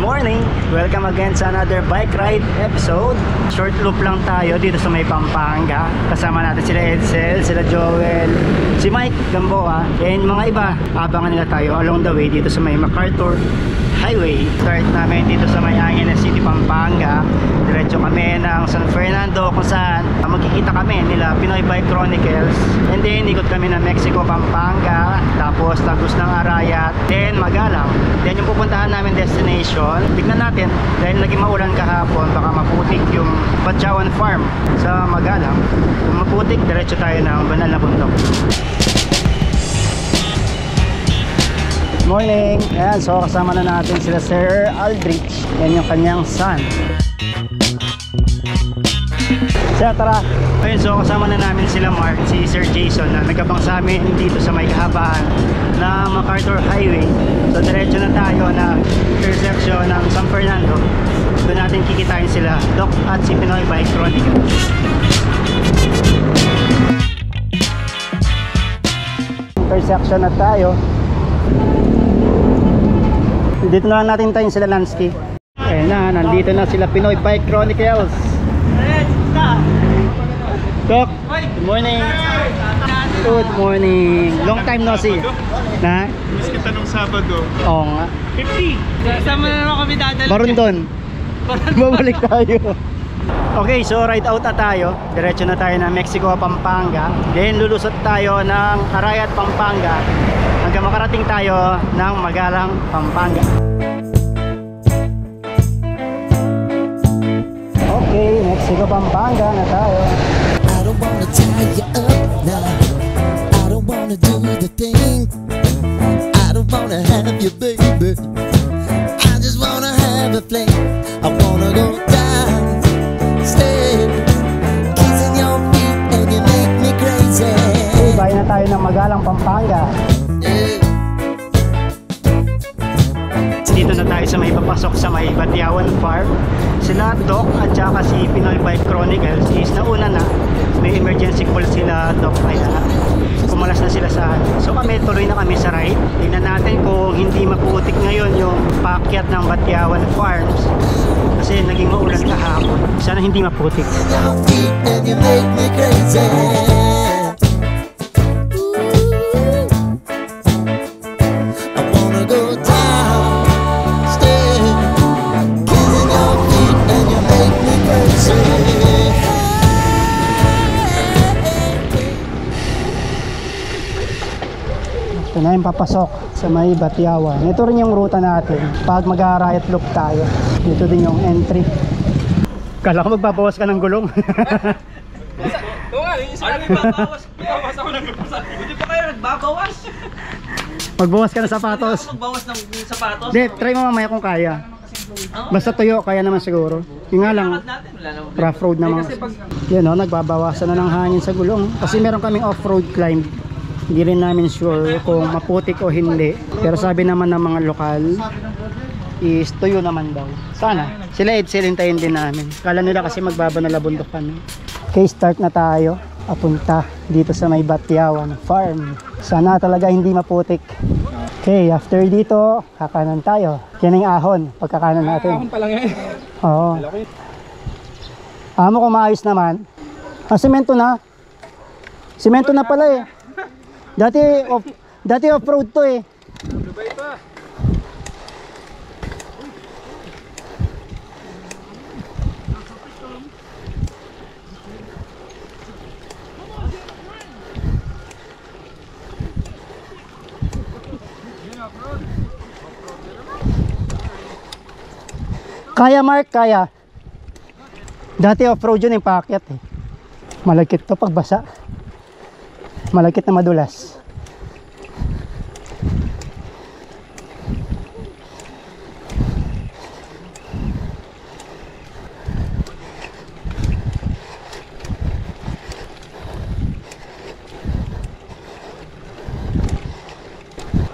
morning! Welcome again sa another bike ride episode. Short loop lang tayo dito sa may Pampanga. Kasama natin sila Edsel, sila Joel, si Mike Gamboa, and mga iba. Abangan nila tayo along the way dito sa may MacArthur Highway. Start namin dito sa may Angeles City, Pampanga. Diretso kami ng San Fernando kung saan magkikita kami nila Pinoy Bike Chronicles. And then ikot kami ng Mexico, Pampanga, tapos Lagos ng Arayat, then Magalang. Then yung pupuntahan namin destination, tignan natin dahil naging maulan kahapon, baka maputik yung Batyawan Farm sa Magalang. Kung maputik, diretso tayo ng banal na bundok. Morning! Ayan, so kasama na natin sila Sir Aldrich. Yan yung kanyang son. Siya, tara! Ayun, so kasama na namin sila Mark, si Sir Jason na nagkabang sa amin dito sa may kahabaan na MacArthur Highway. So diretso na tayo na intersection ng San Fernando. Doon natin kikitain sila Doc at si Pinoy Bike Chronicles. Intersection na tayo. Dito na lang natin tayo sila Lansky. Ayun na, nandito na sila Pinoy Bike Chronicles. Doc, good morning. Good morning. Long time no see. Na? Miss kita nung Sabado. Oo nga. 50. Kasama na naman kami dadalhin. Barundon. Babalik tayo. Okay, so ride out na tayo. Diretso na tayo ng Mexico, Pampanga. Then lulusot tayo ng Arayat, Pampanga, hanggang makarating tayo ng Magalang, Pampanga. Okay, Mexico, Pampanga na tayo. I don't wanna tie you up now. I don't wanna do the thing. I don't wanna have you, baby. I just wanna have a fling. I wanna go down, stay, kissing your feet and you make me crazy. Okay, bahay na tayo ng Magalang, Pampanga. Dito na tayo sa may papasok sa may Batyawan Farm. Sila Doc at saka si Pinoy Bike Chronicles is nauna na. May emergency call sila Doc, kaya kumalas na sila sa atin. So kami, tuloy na kami sa ride. Tingnan natin kung hindi maputik ngayon yung paakyat ng Batyawan Farms kasi naging maulan kahapon. Sana hindi maputik. Your feet and you make me crazy. Ito na yung papasok sa may Batyawan. Ito rin yung ruta natin pag mag-Arayat loop tayo. Dito din yung entry. Kala ko magbabawas ka ng gulong. Oo nga, yung isa nagbabawas. Magbabawas ako ng gulong. Hindi pa kayo nagbabawas. Magbawas ka ng sapatos. Magbawas ng sapatos. Hindi, try mo mamaya kung kaya. Basta tuyo, kaya naman siguro. Yung nga lang, rough road naman. Yan o, nagbabawasan na ng hangin sa gulong. Kasi meron kaming off-road climb. Hindi rin namin sure kung maputik o hindi. Pero sabi naman ng mga lokal is tuyo naman daw. Sana. Sila Edsel, hintayin din namin. Kala nila kasi magbabanala bundok kami. Okay, start na tayo. Papunta dito sa may Batyawan Farm. Sana talaga hindi maputik. Okay, after dito, kakanan tayo. Yan yung ahon, pagkakanan natin. Ahon pa lang yan. Oo. Amo ko maayos naman. Semento na. Semento na pala eh. Dati off-road to eh. Dubai pa. Kaya Mark, kaya. Dati off-road yun yung paakyat eh. Malagkit to pag basa. Malagkit na madulas.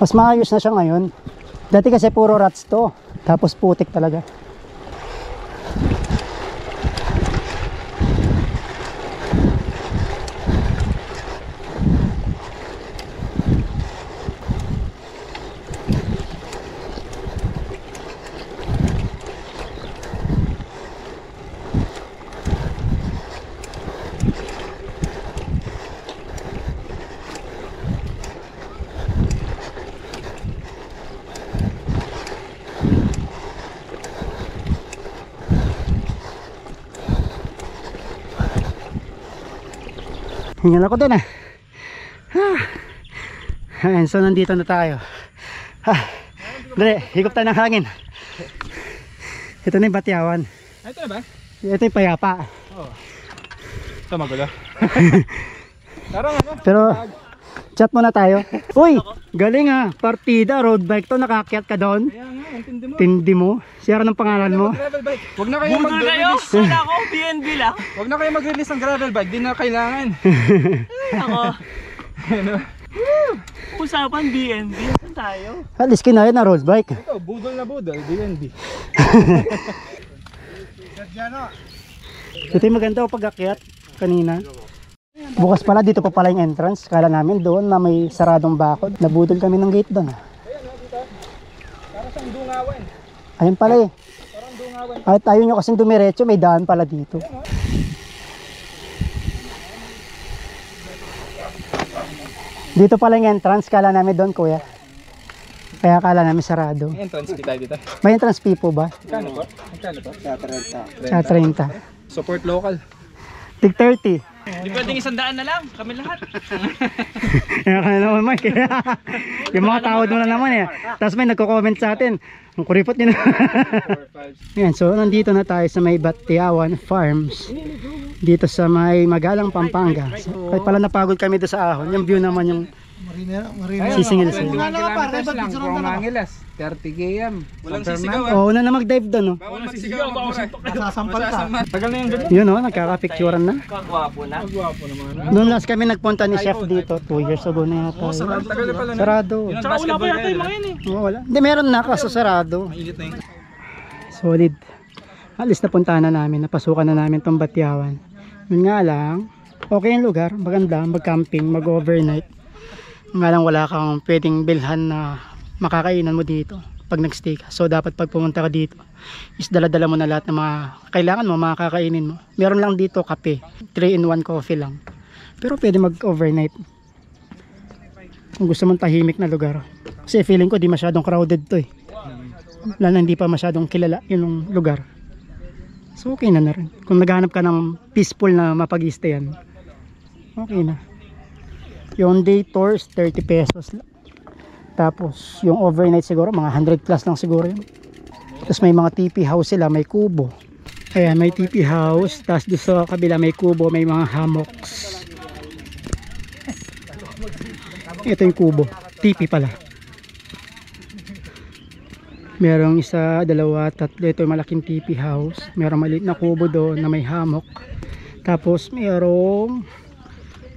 Mas maayos na siya ngayon. Dati kasi puro rats to. Tapos putik talaga. Hingal ako dun ah. Ayan, so nandito na tayo. Dali, higop tayo ng hangin. Ito na yung Batyawan. Ito na ba? Ito yung payapa. Oo. Ito magulo. Pero chat muna tayo. Uy, galing ah. Partida, road bike to. Nakakyat ka doon. Kaya nga, ang tindi mo. Tindi mo. Siyara ng pangalan mo. Gravel bike. Huwag na kayo mag-release. Wala ko, BNB lang. Huwag na kayo mag-release ng gravel bike. Di na kailangan. Ako, Ano? usapan BNB. Saan tayo? At least kinaya na road bike. Ito, budol na budol. DNB. Ito yung maganda o pag-akyat kanina. Bukas pala, dito pa pala yung entrance. Kala namin doon na may saradong bakod. Nabudol kami ng gate doon. Para siyang dungawan. Ayun pala eh. Parang dungawan. At ayaw nyo kasing dumiretso, may daan pala dito. Dito pala yung entrance. Kala namin doon, kuya. Kaya kala namin sarado. May entrance fee tayo dito. May entrance fee po ba? Magkano po? Magkano po? Sa 30. Support local. Tig 30. Di pwedeng 100 na lang, kami lahat. Kaya ka na naman, Mike. Yung mga tawad mo na naman eh. Tapos may nagko-comment sa atin. Ang kuripot nyo na. Ayan, so nandito na tayo sa may Batyawan Farms. Dito sa may Magalang, Pampanga. So, kahit pala napagod kami doon sa ahon. Yung view naman yung sisingil sa 21 kilometers lang from Mangilas. 30 km. Walang sisigaw ah. Oo, na mag-dive doon. Bawal magsigaw. Masasampal ka. Tagal na yung ganun. Yun o, nagkakapicturan na. Kagwapo na. Gwapo naman. Noon last kami nagpunta ni Chef dito. 2 years ago na yata. Sarado. Tagal na pala na. Sarado. Tsaka wala pa yata yung mga yun eh. Oo, wala. Hindi, meron na kaso sarado. Mainit na yun. Solid. Alis na puntahan na namin. Napasukan na namin tong Batyawan. Yun nga lang, okay yung lugar. Maganda, mag-camping, mag-overnight. Nga lang wala kang pwedeng bilhan na makakainan mo dito pag nagstay ka. So dapat pag pumunta ka dito is dala-dala mo na lahat ng mga kailangan mo, mga kakainin mo. Meron lang dito kape, 3-in-1 coffee lang. Pero pwede mag-overnight kung gusto mong tahimik na lugar. Kasi feeling ko di masyadong crowded to eh. Lalo hindi pa masyadong kilala yung lugar. So okay na rin. Kung naghahanap ka ng peaceful na mapag-stayan, okay na. Yung day tours 30 pesos lang. Tapos yung overnight siguro mga 100 plus lang siguro yun. Tapos may mga TP house sila, may kubo. Ayan, may TP house. Tapos doon sa kabila may kubo, may mga hammocks. Ito yung kubo, TP pala. Merong isa, dalawa, tatlo. Ito yung malaking TP house. Merong maliit na kubo doon na may hammock. Tapos merong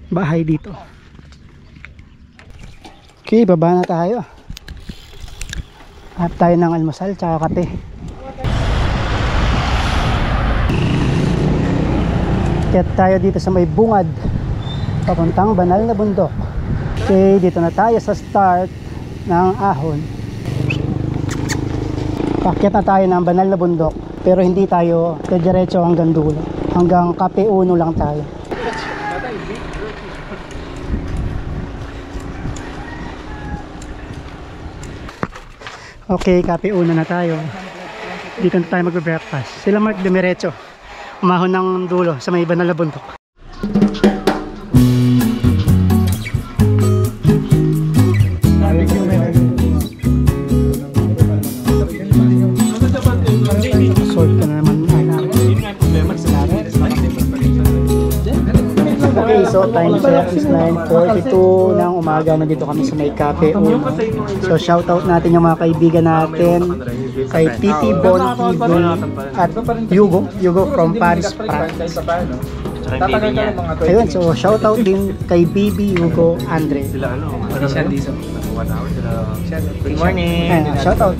bahay dito. Okay, baba na tayo. Hanap tayo ng almusal tsaka kape. Kaya tayo dito sa may bungad papuntang banal na bundok. Okay, dito na tayo sa start ng ahon. Pakyat na tayo ng banal na bundok, pero hindi tayo diretso hanggang dulo. Hanggang Cape Uno lang tayo. Okay, Cape Uno na tayo. Dito na tayo magbe-breakfast. Sila Mark dumiretso. Umahon ng dulo sa may banal na bundok. Sort ka na naman. Okay, so time check is 9:42 ng umaga. Nandito kami sa may Cape Uno. So shoutout natin yung mga kaibigan natin kay Titi Bon at Hugo from Paris, France. Ayun, so shoutout din kay Bibi, Hugo, Andre. Good morning. Ayan, shoutout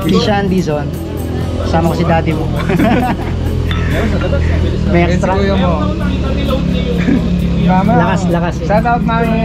Kishan Dizon. Sama ko si daddy mo. May extra. Mama. Lakas. Shout out mami.